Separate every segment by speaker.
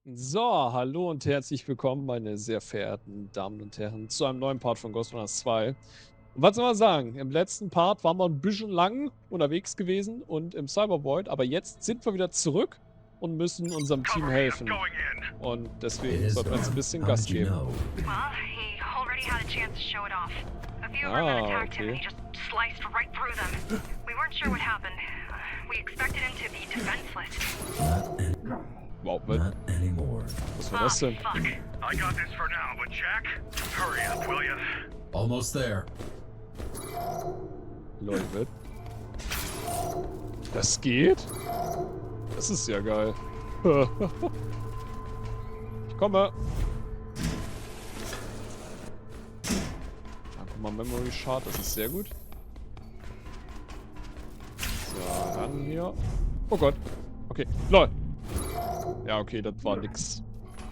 Speaker 1: So, hallo und herzlich willkommen, meine sehr verehrten Damen und Herren, zu einem neuen Part von Ghostrunner 2. Und was soll man sagen? Im letzten Part waren wir ein bisschen lang unterwegs gewesen und im Cybervoid, aber jetzt sind wir wieder zurück und müssen unserem Team
Speaker 2: Cover me, I'm
Speaker 1: helfen.
Speaker 2: going in.
Speaker 1: Und
Speaker 3: It
Speaker 1: deswegen
Speaker 3: is
Speaker 1: sollten wir jetzt ein
Speaker 3: gone.
Speaker 1: bisschen
Speaker 3: How
Speaker 1: Gas
Speaker 3: did you
Speaker 1: geben.
Speaker 3: know?
Speaker 4: Well, he already had a chance to show it off. A few of our men attacked him and he just sliced right through them. We weren't sure what happened. We expected him to be defenseless.
Speaker 1: Wow,
Speaker 3: Not anymore.
Speaker 1: was war das denn?
Speaker 4: Fuck.
Speaker 2: I got this for now, but Jack, hurry up, will ya?
Speaker 3: Almost there.
Speaker 1: Leute. Das geht? Das ist ja geil. Ich komme. Ah, guck mal, Memory Shard, das ist sehr gut. So, dann hier. Oh Gott. Okay, lol. Ja, okay, das war nix.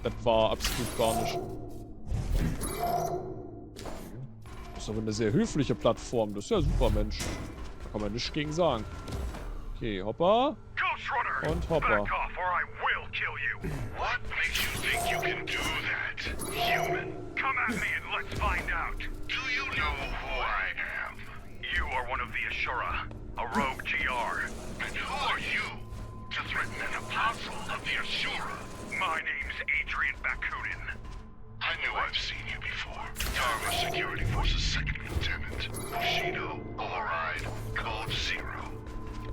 Speaker 1: Das war absolut gar nicht. Das ist aber eine sehr höfliche Plattform. Das ist ja super, Mensch. Da kann man nichts gegen sagen. Okay, hoppa.
Speaker 2: Ghostrunner!
Speaker 1: Und hoppa.
Speaker 2: Back off or I will kill you! What makes you think you can do that? Human! Come at me and let's find out! Do you know who I am? You are one of the Ashura, a rogue GR. And who are you to threaten an apostle of the Ashura? My name's Adrian Bakunin. I knew I've seen you before. Dharma Security Force's second lieutenant. Bushido, override, code 0.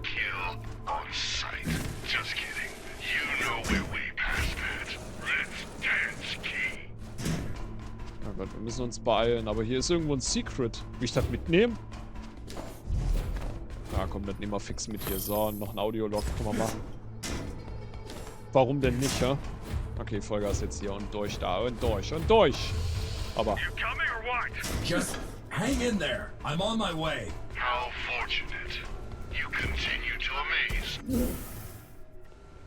Speaker 2: Kill on sight. Just kidding. You know we're way past that. Let's dance, Key.
Speaker 1: Oh Gott, wir müssen uns beeilen. Aber hier ist irgendwo ein Secret. Will ich das mitnehmen? Ja, komm, das nehmen wir fix mit hier. So, noch ein Audiolog können wir machen. Warum denn nicht, ja? Okay, Vollgas jetzt hier und durch da und durch und durch. Aber
Speaker 2: You coming or what?
Speaker 3: Just hang in there. I'm on my way.
Speaker 2: How fortunate. You continue to amaze.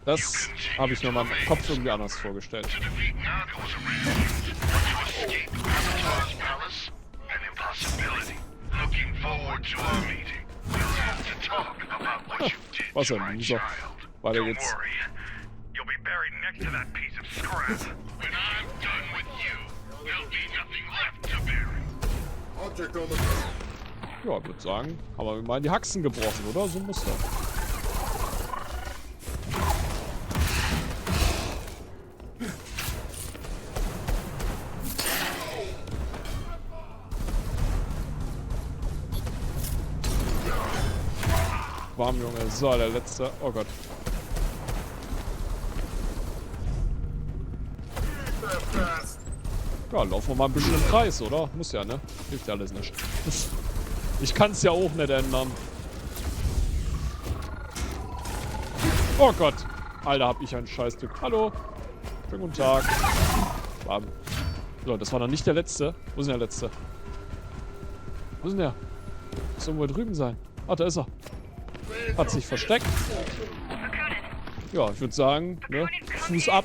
Speaker 1: das habe ich mir mal im Kopf irgendwie anders vorgestellt.
Speaker 2: To defeat Narcos around. To escape Avatar's palace? An impossibility. Looking forward to our meeting. We'll have to talk about what you did
Speaker 1: Was
Speaker 2: to
Speaker 1: ein
Speaker 2: my
Speaker 1: Loser.
Speaker 2: child.
Speaker 1: Weiter
Speaker 2: Don't
Speaker 1: geht's.
Speaker 2: worry. You'll be buried next to that piece of scrap. When I'm done with you, there'll be nothing left to bury.
Speaker 5: Object on the
Speaker 1: Ja, ich würde sagen, haben wir mal in die Haxen gebrochen, oder? So muss das. Warm, Junge. So, der letzte. Oh Gott. Ja, laufen wir mal ein bisschen im Kreis, oder? Muss ja, ne? Hilft ja alles nicht. Ich kann es ja auch nicht ändern. Oh Gott. Alter, hab ich ein Scheißstück. Hallo. Schönen guten Tag. Bam. So, das war noch nicht der letzte. Wo ist denn der letzte? Wo ist denn der? Muss irgendwo drüben sein. Ah, da ist er. Hat sich versteckt.
Speaker 4: Bakunin.
Speaker 1: Ja, ich würde sagen, ne? Fuß ab.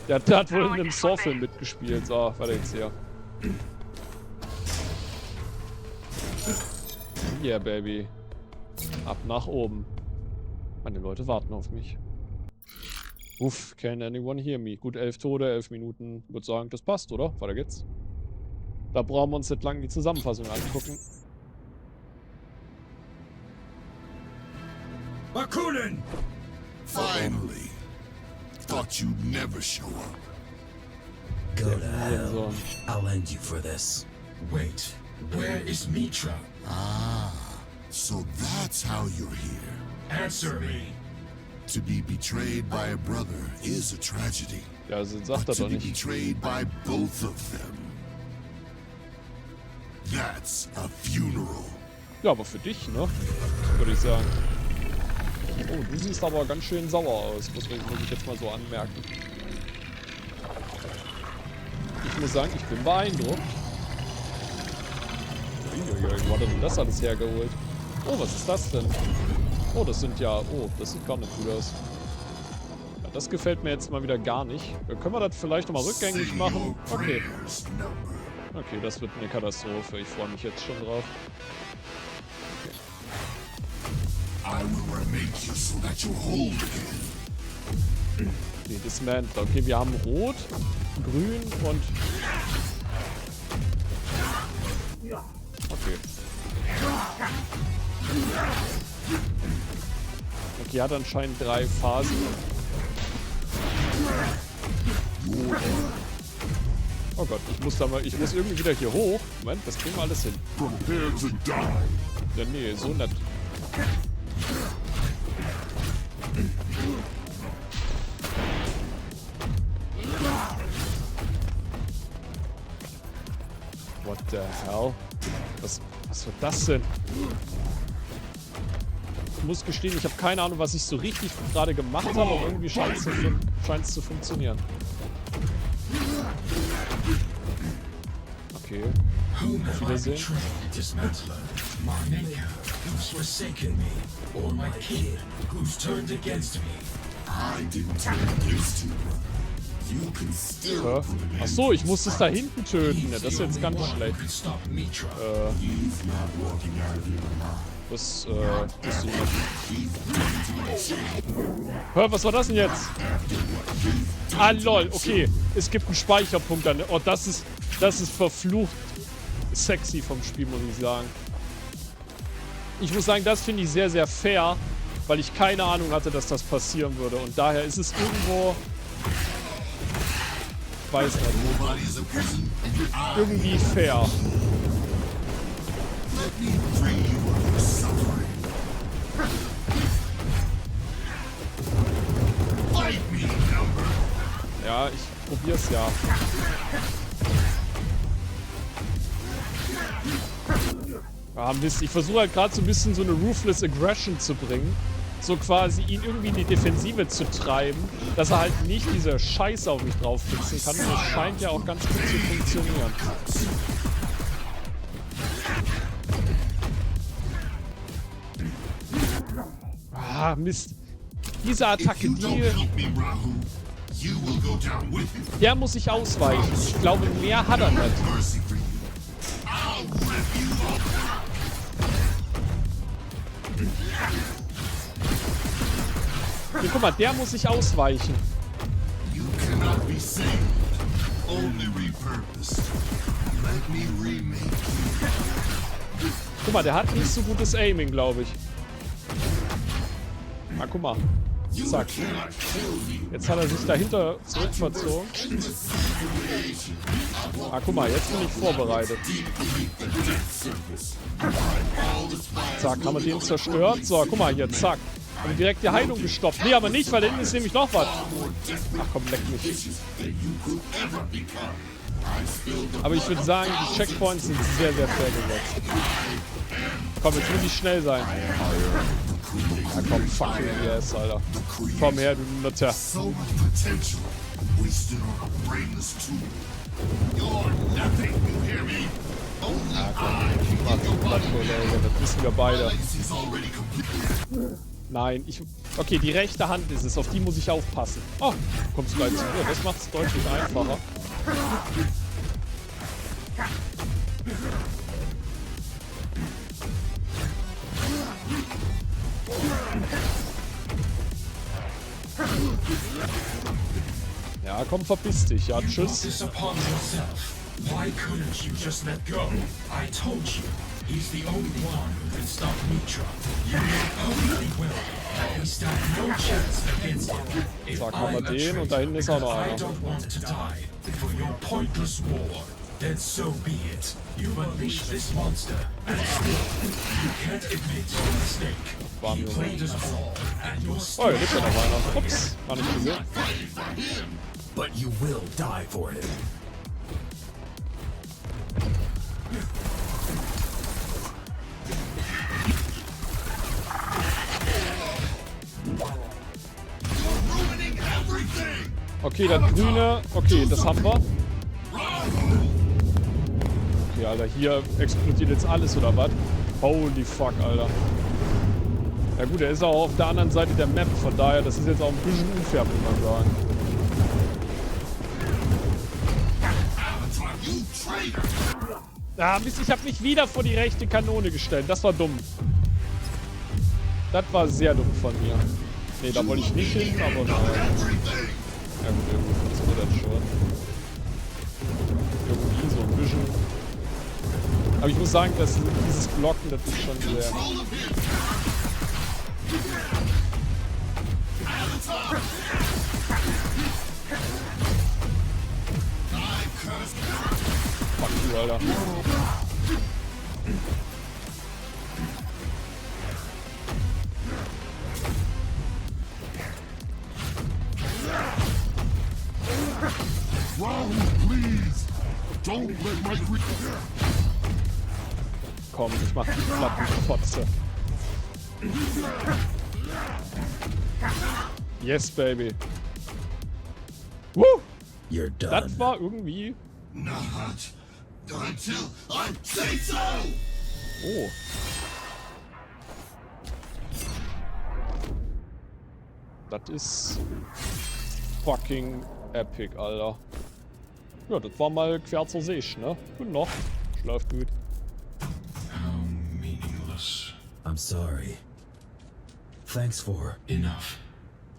Speaker 1: Der hat wohl in einem Saw-Film mitgespielt. So, weiter geht's hier. Yeah, Baby. Ab nach oben. Meine Leute warten auf mich. Uff, can anyone hear me? Gut, 11 Tode, 11 Minuten. Ich würde sagen, das passt, oder? Weiter geht's. Da brauchen wir uns nicht lange die Zusammenfassung angucken.
Speaker 3: Bakunin!
Speaker 5: Finally. Thought you'd never show up.
Speaker 3: Go to hell.
Speaker 1: So.
Speaker 3: I'll end you for this. Wait, where is Mitra?
Speaker 5: Ah, so that's how you're here.
Speaker 3: Answer me.
Speaker 5: To be betrayed by a brother is a tragedy.
Speaker 1: Ja, also sagt
Speaker 5: But
Speaker 1: er
Speaker 5: to
Speaker 1: doch
Speaker 5: be
Speaker 1: nicht.
Speaker 5: betrayed by both of them, that's a funeral.
Speaker 1: Ja, aber für dich, ne? Würde ich sagen. Oh, du siehst aber ganz schön sauer aus, muss ich jetzt mal so anmerken. Ich muss sagen, ich bin beeindruckt. Uiuiui, wo hat er denn das alles hergeholt? Oh, was ist das denn? Oh, das sind ja... Oh, das sieht gar nicht gut aus. Ja, das gefällt mir jetzt mal wieder gar nicht. Können wir das vielleicht nochmal rückgängig machen? Okay.
Speaker 5: Prayers number.
Speaker 1: Okay, das wird eine Katastrophe. Ich freue mich jetzt schon drauf.
Speaker 5: I will remake you so that you hold again.
Speaker 1: Nee, Dismantler. Okay, wir haben Rot, Grün und... Okay. Okay, hat anscheinend 3 Phasen. Oh Gott, ich muss irgendwie wieder hier hoch. Moment, das kriegen wir alles hin.
Speaker 5: Prepare to die.
Speaker 1: Ja, nee, so nett. What the hell? Was wird das denn? Ich muss gestehen, ich habe keine Ahnung, was ich so richtig gerade gemacht habe, aber irgendwie scheint es zu funktionieren. Okay. Auf Wiedersehen.
Speaker 3: Dismantler, my maker, who's forsaken me, or my kid, who's turned against me.
Speaker 5: I didn't turn against you. You can still
Speaker 1: Ach so, ich muss es da hinten töten. Ja, das ist jetzt ganz schlecht.
Speaker 5: He's not walking out of here alive.
Speaker 1: Das ist so nett. Hör, was war das denn jetzt? Ah, lol, okay. Es gibt einen Speicherpunkt an. Oh, das ist verflucht sexy vom Spiel, muss ich sagen. Ich muss sagen, das finde ich sehr, sehr fair, weil ich keine Ahnung hatte, dass das passieren würde. Und daher ist es irgendwo... Ich weiß nicht. Irgendwie fair.
Speaker 5: Let me free you of your suffering. Fight me, number.
Speaker 1: Ja, ich probier's ja. Ah, Mist. Ich versuche halt gerade so ein bisschen so eine Ruthless Aggression zu bringen. So quasi ihn irgendwie in die Defensive zu treiben, dass er halt nicht diese Scheiße auf mich drauf fixen kann. Und das scheint ja auch ganz gut zu funktionieren. Ah, Mist. Diese Attacke, der muss ich ausweichen. Ich glaube, mehr hat er nicht. Hier, guck mal, der muss ich ausweichen. Guck mal, der hat nicht so gutes Aiming, glaube ich. Ah, guck mal. Zack. Jetzt hat er sich dahinter zurückverzogen. Ah, guck mal, jetzt bin ich vorbereitet. Zack, haben wir den zerstört. So, guck mal hier, zack. Haben wir direkt die Heilung gestoppt. Nee, aber nicht, weil da hinten ist nämlich noch was. Ach komm, leck mich. Aber ich würde sagen, die Checkpoints sind sehr, sehr fair gesetzt. Komm, jetzt muss ich schnell sein. Ja, komm, fucking yes, Alter. Komm her, du Nutter. Das wissen wir beide. Nein, okay, die rechte Hand ist es, auf die muss ich aufpassen. Oh, kommst du gleich zu mir, das macht es deutlich einfacher. Ja, komm, verpiss dich. Ja, tschüss.
Speaker 3: Why couldn't you just let go? I told you, he's the only one who can stop Mitra. You only will, and we stand no chance against him.
Speaker 1: Zack, haben wir den und da hinten ist auch noch einer.
Speaker 3: I don't want to die for your pointless war. Then so be it. You've unleashed this monster, and still, you can't admit your mistake. You played us all, and you're still...
Speaker 1: Oh, hier liegt ja noch einer. Ups, gar nicht gesehen.
Speaker 3: But you will die for him.
Speaker 1: Okay, das Grüne. Okay, das haben wir. Okay, Alter, hier explodiert jetzt alles, oder was? Holy fuck, Alter. Ja gut, er ist auch auf der anderen Seite der Map, von daher, das ist jetzt auch ein bisschen unfair, muss man sagen. Ah, Mist, ich habe mich wieder vor die rechte Kanone gestellt. Das war dumm. Das war sehr dumm von mir. Ne, da wollte ich nicht hin, aber nein. Ja gut, irgendwie funktioniert das schon. Irgendwie so ein bisschen. Aber ich muss sagen, dass dieses Blocken, das ist schon sehr... Fuck you, Alter.
Speaker 5: Please, don't let my
Speaker 1: Komm, ich mach die Plattenfotze. Yes, baby. Woo!
Speaker 3: You're done.
Speaker 1: Das war irgendwie...
Speaker 5: not until I say so.
Speaker 1: Oh. Das ist... fucking epic, Alter. Ja, das war mal quer zur Sicht, ne? Gut noch. Schläft gut.
Speaker 3: How meaningless. I'm sorry. Thanks for... Enough.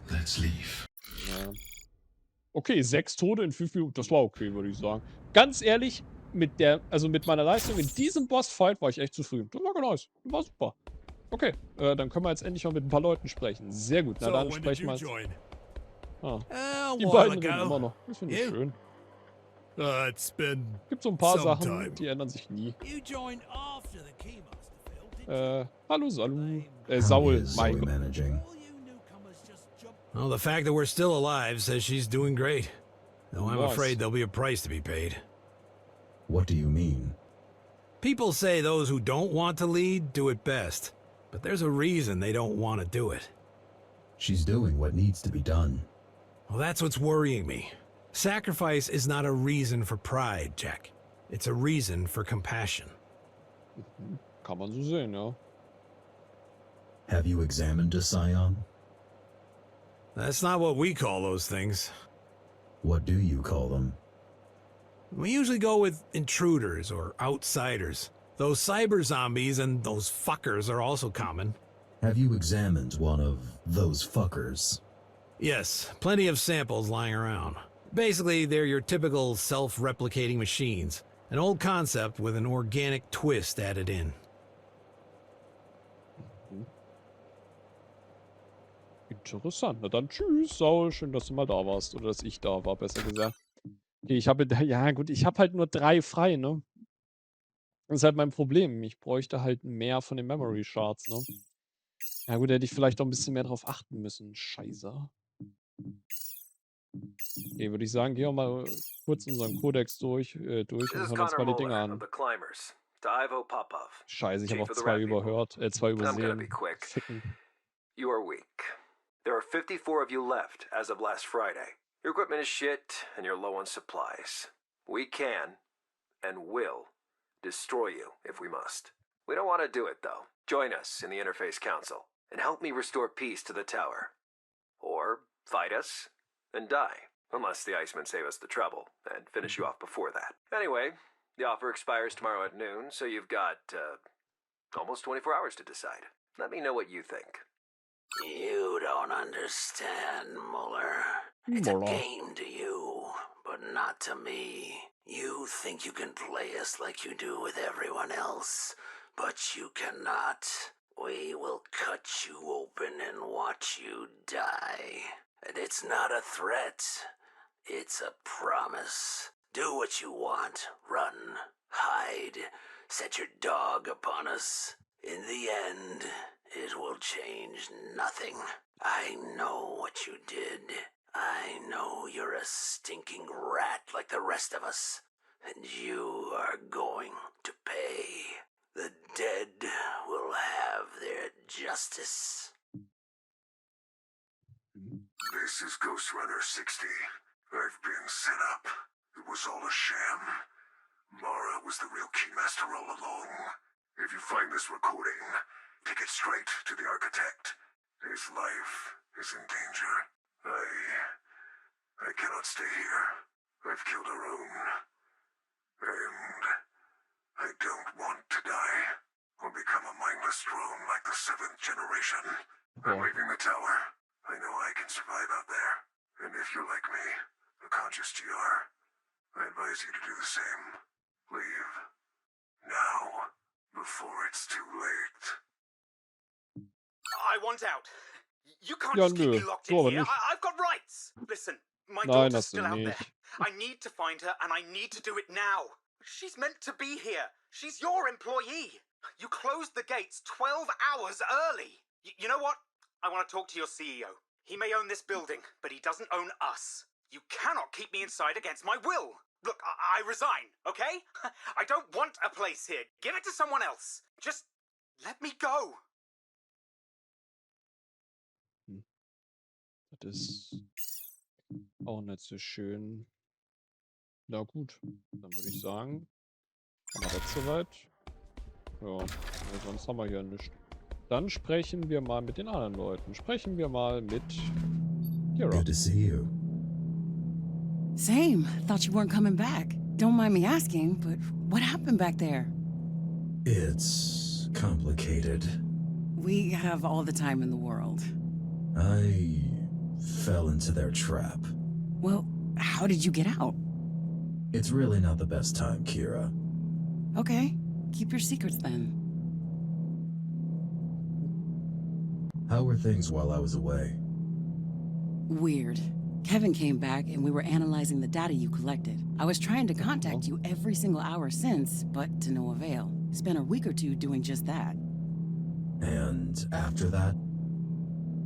Speaker 3: Let's leave.
Speaker 1: Ja. Okay, 6 Tode in 5 Minuten. Das war okay, würde ich sagen. Ganz ehrlich, mit meiner Leistung in diesem Bossfight war ich echt zufrieden. Das war ganz nice. Das war super. Okay, dann können wir jetzt endlich mal mit ein paar Leuten sprechen. Sehr gut. Na dann sprechen wir jetzt. Die beiden reden immer noch. Das finde ich schön.
Speaker 6: It's been
Speaker 1: Gibt so ein paar
Speaker 6: some
Speaker 1: Sachen,
Speaker 6: time.
Speaker 1: die ändern sich nie.
Speaker 6: You joined after the Keymaster failed, didn't
Speaker 1: Hallo Salu.
Speaker 3: How
Speaker 1: Saul,
Speaker 3: is Zoe
Speaker 1: mein Gott.
Speaker 3: managing?
Speaker 6: you? All you newcomers just jumped. Well, the fact that we're still alive says she's doing great. Though I'm
Speaker 1: Nice.
Speaker 6: afraid there'll be a price to be paid.
Speaker 3: What do you mean?
Speaker 6: People say those who don't want to lead do it best. But there's a reason they don't want to do it.
Speaker 3: She's doing what needs to be done.
Speaker 6: Well, that's what's worrying me. Sacrifice is not a reason for pride, Jack. It's a reason for compassion.
Speaker 1: Kann man so sehen, ja.
Speaker 3: Have you examined a scion?
Speaker 6: That's not what we call those things.
Speaker 3: What do you call them?
Speaker 6: We usually go with intruders or outsiders. Those cyber zombies and those fuckers are also common.
Speaker 3: Have you examined one of those fuckers?
Speaker 6: Yes, plenty of samples lying around. Basically, they're your typical self-replicating machines. An old concept with an organic twist added in.
Speaker 1: Interessant. Na dann tschüss, Saul. Schön, dass du mal da warst. Oder dass ich da war, besser gesagt. Okay, ich habe... Ja gut, ich habe halt nur 3 frei, ne? Das ist halt mein Problem. Ich bräuchte halt mehr von den Memory Shards, ne? Ja gut, hätte ich vielleicht auch ein bisschen mehr drauf achten müssen. Scheiße. Okay, würde ich sagen, gehen wir mal kurz unseren Kodex durch und hören uns mal die Dinge an. Scheiße, ich habe auch 2 überhört, 2 übersehen. Ficken.
Speaker 7: You are weak. There are 54 of you left as of last Friday. Your equipment is shit and you're low on supplies. We can and will destroy you if we must. We don't want to do it though. Join us in the Interface Council and help me restore peace to the tower. Or fight us and die. Unless the Icemen save us the trouble and finish you off before that. Anyway, the offer expires tomorrow at noon, so you've got almost 24 hours to decide. Let me know what you think.
Speaker 8: You don't understand, Muller. It's a game to you, but not to me. You think you can play us like you do with everyone else, but you cannot. We will cut you open and watch you die. And it's not a threat. It's a promise. Do what you want. Run. Hide. Set your dog upon us. In the end, it will change nothing. I know what you did. I know you're a stinking rat like the rest of us. And you are going to pay. The dead will have their justice.
Speaker 5: This is Ghostrunner 60. I've been set up. It was all a sham. Mara was the real Keymaster all along. If you find this recording, take it straight to the Architect. His life is in danger. I cannot stay here. I've killed Arun. And I don't want to die or become a mindless drone like the 7th generation. I'm leaving the tower. I know I can survive out there. And if you're like me, a conscious GR, I advise you to do the same. Leave. Now. Before it's too late.
Speaker 9: I want out. You can't
Speaker 1: Ja,
Speaker 9: just keep me
Speaker 1: nö.
Speaker 9: locked
Speaker 1: So
Speaker 9: in
Speaker 1: aber
Speaker 9: here.
Speaker 1: nicht.
Speaker 9: I've got rights. Listen, my
Speaker 1: Nein,
Speaker 9: daughter's
Speaker 1: hast du
Speaker 9: still out there.
Speaker 1: nicht.
Speaker 9: I need to find her, and I need to do it now. She's meant to be here. She's your employee. You closed the gates 12 hours early. You know what? I want to talk to your CEO. He may own this building, but he doesn't own us. You cannot keep me inside against my will. Look, I resign, okay? I don't want a place here. Give it to someone else. Just let me go.
Speaker 1: Das ist auch nicht so schön. Na gut, dann würde ich sagen, haben wir das soweit. Ja, sonst haben wir hier nichts. Dann sprechen wir mal mit den anderen Leuten. Sprechen wir mal mit Kira.
Speaker 3: Good to see you.
Speaker 10: Same. Thought you weren't coming back. Don't mind me asking, but what happened back there?
Speaker 3: It's complicated.
Speaker 10: We have all the time in the world.
Speaker 3: I fell into their trap.
Speaker 10: Well, how did you get out?
Speaker 3: It's really not the best time, Kira.
Speaker 10: Okay, keep your secrets then.
Speaker 3: How were things while I was away?
Speaker 10: Weird. Kevin came back and we were analyzing the data you collected. I was trying to contact you every single hour since, but to no avail. Spent a week or two doing just that.
Speaker 3: And after that?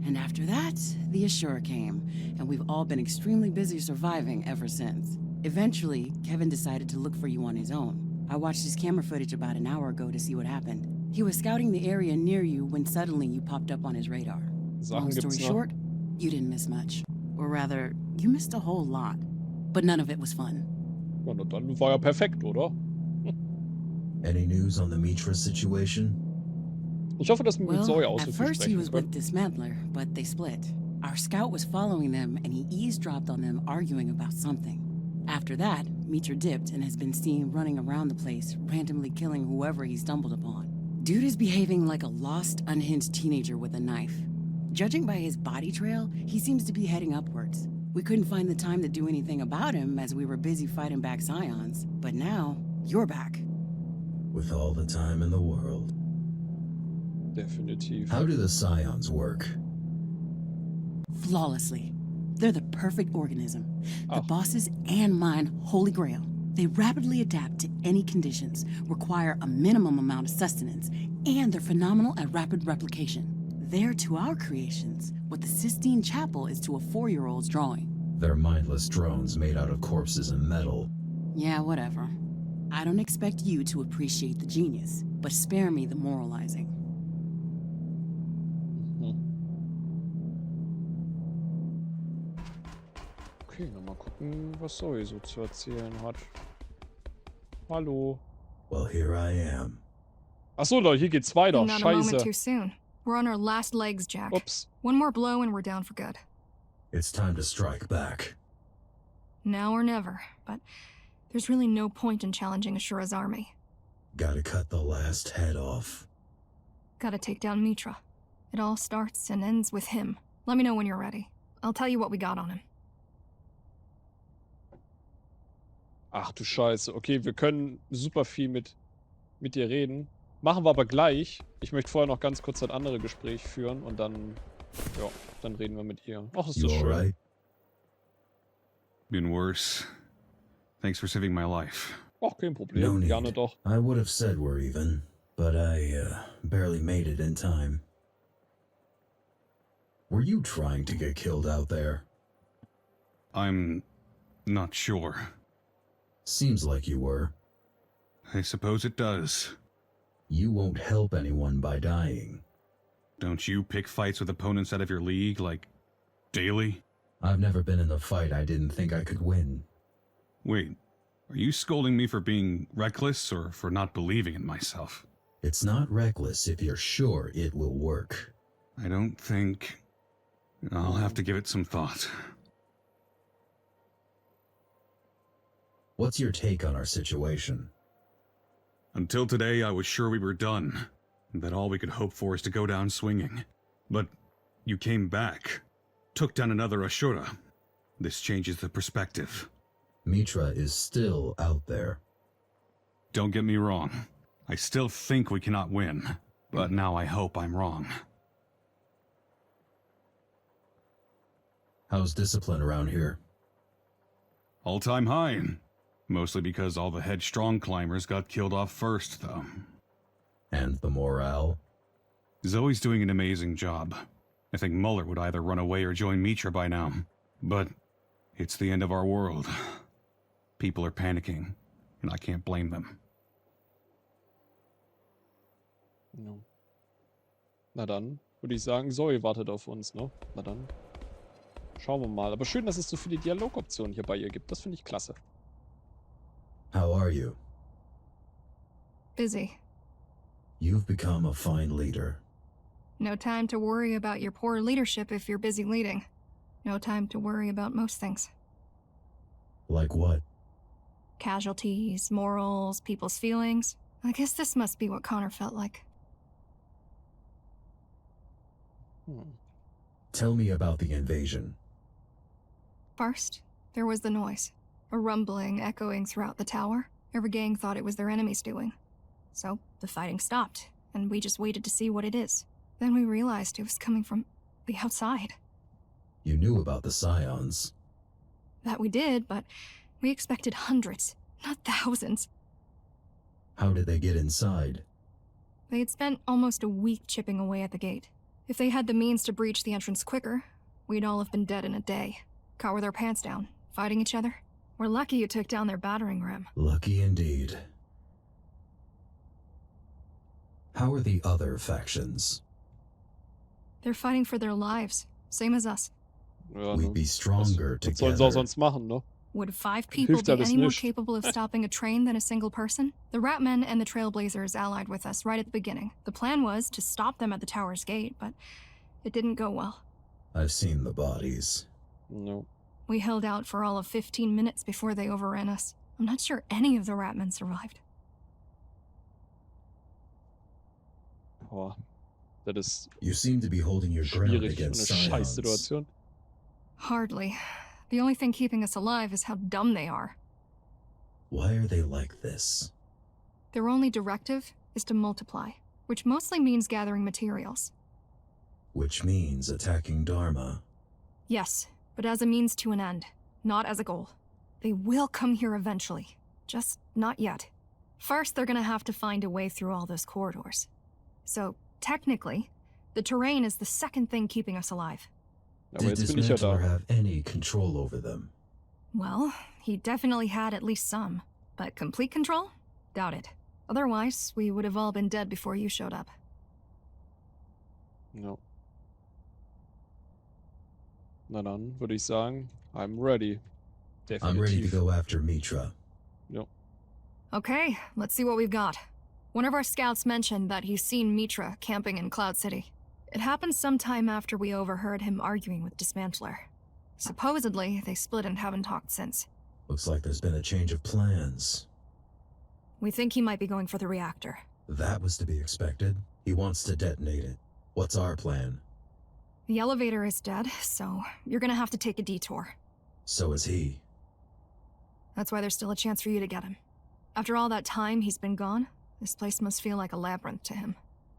Speaker 10: And after that, the Asura came, and we've all been extremely busy surviving ever since. Eventually, Kevin decided to look for you on his own. I watched his camera footage about an hour ago to see what happened. He was scouting the area near you when suddenly you popped up on his radar. Long story short, you didn't miss much. Or rather, you missed a whole lot. But none of it was fun.
Speaker 1: Ja, na dann war ja perfekt, oder?
Speaker 3: Any news on the Mitra situation?
Speaker 1: Ich hoffe, dass wir mit Zoe
Speaker 10: Well,
Speaker 1: auch
Speaker 10: at
Speaker 1: so viel
Speaker 10: first he
Speaker 1: sprechen
Speaker 10: was with
Speaker 1: können.
Speaker 10: Dismantler, but they split. Our scout was following them, and he eavesdropped on them arguing about something. After that, Mitra dipped and has been seen running around the place, randomly killing whoever he stumbled upon. Dude is behaving like a lost, unhinged teenager with a knife. Judging by his body trail, he seems to be heading upwards. We couldn't find the time to do anything about him as we were busy fighting back Scions, but now, you're back.
Speaker 3: With all the time in the world.
Speaker 1: Definitiv.
Speaker 3: How do the Scions work?
Speaker 10: Flawlessly. They're the perfect organism. The
Speaker 1: Oh.
Speaker 10: boss's and mine holy grail. They rapidly adapt to any conditions, require a minimum amount of sustenance, and they're phenomenal at rapid replication. They're to our creations what the Sistine Chapel is to a 4-year-old's drawing.
Speaker 3: They're mindless drones made out of corpses and metal.
Speaker 10: Yeah, whatever. I don't expect you to appreciate the genius, but spare me the moralizing.
Speaker 1: Okay, nochmal gucken, was Zoe so zu erzählen hat. Hallo.
Speaker 3: Well, here I am.
Speaker 1: Achso, Leute, hier geht's weiter.
Speaker 11: Not a moment too
Speaker 1: Scheiße.
Speaker 11: soon. We're on our last legs, Jack.
Speaker 1: Ups.
Speaker 11: One more blow and we're down for good.
Speaker 3: It's time to strike back.
Speaker 11: Now or never, but there's really no point in challenging Ashura's army.
Speaker 3: Gotta cut the last head off.
Speaker 11: Gotta take down Mitra. It all starts and ends with him. Let me know when you're ready. I'll tell you what we got on him.
Speaker 1: Ach du Scheiße. Okay, wir können super viel mit dir reden. Machen wir aber gleich. Ich möchte vorher noch ganz kurz das andere Gespräch führen und dann, ja, dann reden wir mit ihr. Ach, ist
Speaker 3: You
Speaker 1: das schön.
Speaker 3: alright?
Speaker 12: Been worse. Thanks for saving my life.
Speaker 1: Ach, kein
Speaker 3: No
Speaker 1: Problem.
Speaker 3: need.
Speaker 1: Gerne doch.
Speaker 3: I would have said we're even, but I barely made it in time. Were you trying to get killed out there?
Speaker 12: I'm not sure.
Speaker 3: Seems like you were.
Speaker 12: I suppose it does.
Speaker 3: You won't help anyone by dying.
Speaker 12: Don't you pick fights with opponents out of your league, like, daily?
Speaker 3: I've never been in a fight I didn't think I could win.
Speaker 12: Wait, are you scolding me for being reckless or for not believing in myself?
Speaker 3: It's not reckless if you're sure it will work.
Speaker 12: I don't think... I'll have to give it some thought.
Speaker 3: What's your take on our situation?
Speaker 12: Until today, I was sure we were done, and that all we could hope for is to go down swinging. But you came back, took down another Ashura. This changes the perspective.
Speaker 3: Mitra is still out there.
Speaker 12: Don't get me wrong. I still think we cannot win. But now I hope I'm wrong.
Speaker 3: How's discipline around here?
Speaker 12: All-time high. Mostly because all the headstrong climbers got killed off first, though.
Speaker 3: And the morale?
Speaker 12: Zoe's doing an amazing job. I think Muller would either run away or join Mitra by now. But it's the end of our world. People are panicking, and I can't blame them.
Speaker 1: No. Na dann, würde ich sagen, Zoe wartet auf uns, ne? Na dann. Schauen wir mal. Aber schön, dass es so viele Dialogoptionen hier bei ihr gibt. Das finde ich klasse.
Speaker 3: How are you?
Speaker 11: Busy.
Speaker 3: You've become a fine leader.
Speaker 11: No time to worry about your poor leadership if you're busy leading. No time to worry about most things.
Speaker 3: Like what?
Speaker 11: Casualties, morals, people's feelings. I guess this must be what Connor felt like.
Speaker 3: Tell me about the invasion.
Speaker 11: First, there was the noise. A rumbling echoing throughout the tower. Every gang thought it was their enemies doing. So, the fighting stopped, and we just waited to see what it is. Then we realized it was coming from the outside.
Speaker 3: You knew about the Scions.
Speaker 11: That we did, but we expected hundreds, not thousands.
Speaker 3: How did they get inside?
Speaker 11: They had spent almost a week chipping away at the gate. If they had the means to breach the entrance quicker, we'd all have been dead in a day. Caught with our pants down, fighting each other. We're lucky you took down their battering ram.
Speaker 3: Lucky indeed. How are the other factions?
Speaker 11: They're fighting for their lives, same as us.
Speaker 1: Ja,
Speaker 3: We'd be stronger
Speaker 1: was sollen sie auch
Speaker 3: together.
Speaker 1: sonst machen, ne?
Speaker 11: Would 5 people
Speaker 1: Hilft
Speaker 11: be
Speaker 1: alles
Speaker 11: any more
Speaker 1: nicht.
Speaker 11: capable of stopping a train than a single person? The Ratmen and the Trailblazers allied with us right at the beginning. The plan was to stop them at the tower's gate, but it didn't go well.
Speaker 3: I've seen the bodies.
Speaker 1: No.
Speaker 11: We held out for all of 15 minutes before they overran us. I'm not sure any of the Ratmen survived.
Speaker 1: Boah. Das ist
Speaker 3: You seem to be holding your ground
Speaker 1: schwierig und
Speaker 3: against
Speaker 1: eine scheiß
Speaker 3: Scions.
Speaker 1: Situation.
Speaker 11: Hardly. The only thing keeping us alive is how dumb they are.
Speaker 3: Why are they like this?
Speaker 11: Their only directive is to multiply, which mostly means gathering materials.
Speaker 3: Which means attacking Dharma.
Speaker 11: Yes, but as a means to an end, not as a goal. They will come here eventually, just not yet. First, they're gonna have to find a way through all those corridors. So, technically, the terrain is the second thing keeping us alive.
Speaker 1: Aber
Speaker 3: Did
Speaker 1: jetzt bin ich ja
Speaker 3: Dismantler
Speaker 1: da.
Speaker 3: have any control over them?
Speaker 11: Well, he definitely had at least some, but complete control? Doubt it. Otherwise, we would have all been dead before you showed up.
Speaker 1: Ja. Na dann würde ich sagen, I'm ready.
Speaker 3: I'm ready to
Speaker 1: Definitiv.
Speaker 3: go after Mitra.
Speaker 1: Ja.
Speaker 11: Okay, let's see what we've got. One of our scouts mentioned that he's seen Mitra camping in Cloud City. It happened sometime after we overheard him arguing with Dismantler. Supposedly, they split and haven't talked since.
Speaker 3: Looks like there's been a change of plans.
Speaker 11: We think he might be going for the reactor.
Speaker 3: That was to be expected. He wants to detonate it. What's our plan?
Speaker 11: The elevator is dead, so you're gonna have to take a detour.
Speaker 3: So is he.
Speaker 11: That's why there's still a chance for you to get him. After all that time he's been gone, this place must feel like a labyrinth to him.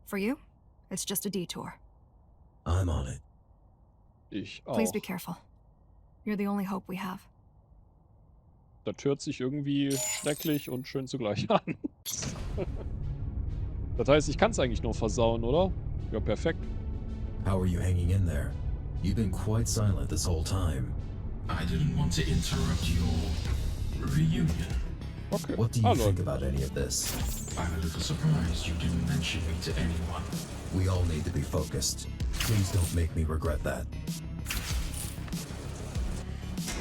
Speaker 11: For you, it's just a detour.
Speaker 3: I'm on it.
Speaker 1: Ich auch.
Speaker 11: Please be careful. You're the only hope we have.
Speaker 1: Das hört sich irgendwie schrecklich und schön zugleich an. Das heißt, ich kann es eigentlich nur versauen, oder? Ja, perfekt.
Speaker 3: How are you hanging in there? You've been quite silent this whole time.
Speaker 13: I didn't want to interrupt your reunion.
Speaker 1: Okay.
Speaker 3: What do you
Speaker 1: Hallo.
Speaker 3: think about any of this?
Speaker 13: I'm a little surprised you didn't mention me to anyone.
Speaker 3: We all need to be focused. Please don't make me regret that.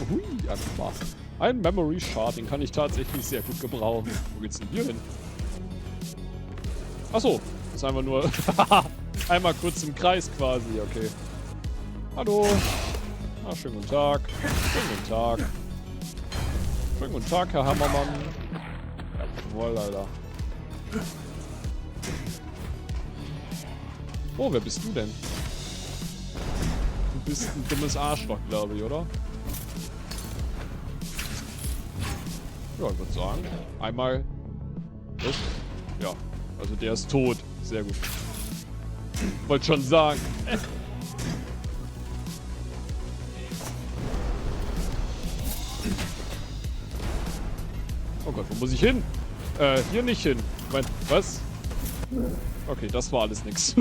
Speaker 1: Hui, ja, das war's. Ein Memory Shard, den kann ich tatsächlich sehr gut gebrauchen. Wo geht's denn hier hin? Achso, das ist einfach nur einmal kurz im Kreis quasi, okay. Hallo. Ah, schönen guten Tag. Schönen guten Tag. Schönen guten Tag, Herr Hammermann. Jawohl, Alter. Oh, wer bist du denn? Du bist ein dummes Arschloch, glaube ich, oder? Ja, ich würde sagen, einmal... Was? Ja, also der ist tot. Sehr gut. Wollte schon sagen. Oh Gott, wo muss ich hin? Hier nicht hin. Ich mein, was? Okay, das war alles nix.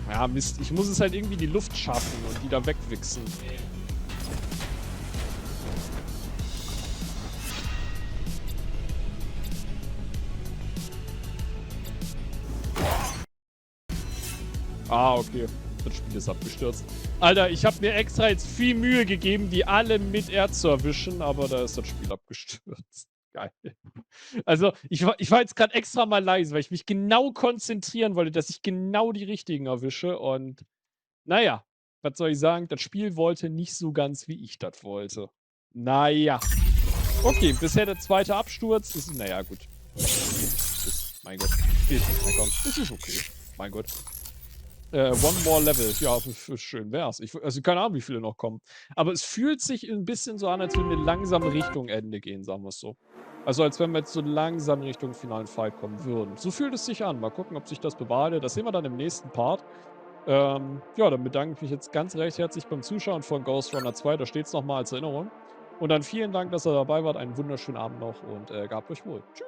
Speaker 1: Ja, Mist. Ich muss es halt irgendwie in die Luft schaffen und die da wegwichsen. Ah, okay. Das Spiel ist abgestürzt. Alter, ich habe mir extra jetzt viel Mühe gegeben, die alle mit Erst zu erwischen, aber da ist das Spiel abgestürzt. Geil. Also, ich war jetzt gerade extra mal leise, weil ich mich genau konzentrieren wollte, dass ich genau die richtigen erwische. Und naja, was soll ich sagen? Das Spiel wollte nicht so ganz, wie ich das wollte. Naja. Okay, bisher der zweite Absturz. Das ist, naja, gut. Mein Gott. Geht nicht mehr, komm. Das ist okay. Mein Gott. One more level. Ja, schön wär's. Also keine Ahnung, wie viele noch kommen. Aber es fühlt sich ein bisschen so an, als würden wir langsam Richtung Ende gehen, sagen wir es so. Also als wenn wir jetzt so langsam Richtung finalen Fight kommen würden. So fühlt es sich an. Mal gucken, ob sich das bewahrheitet. Das sehen wir dann im nächsten Part. Ja, dann bedanke ich mich jetzt ganz recht herzlich beim Zuschauen von Ghostrunner 2. Da steht es nochmal als Erinnerung. Und dann vielen Dank, dass ihr dabei wart. Einen wunderschönen Abend noch und gehabt euch wohl. Tschüss.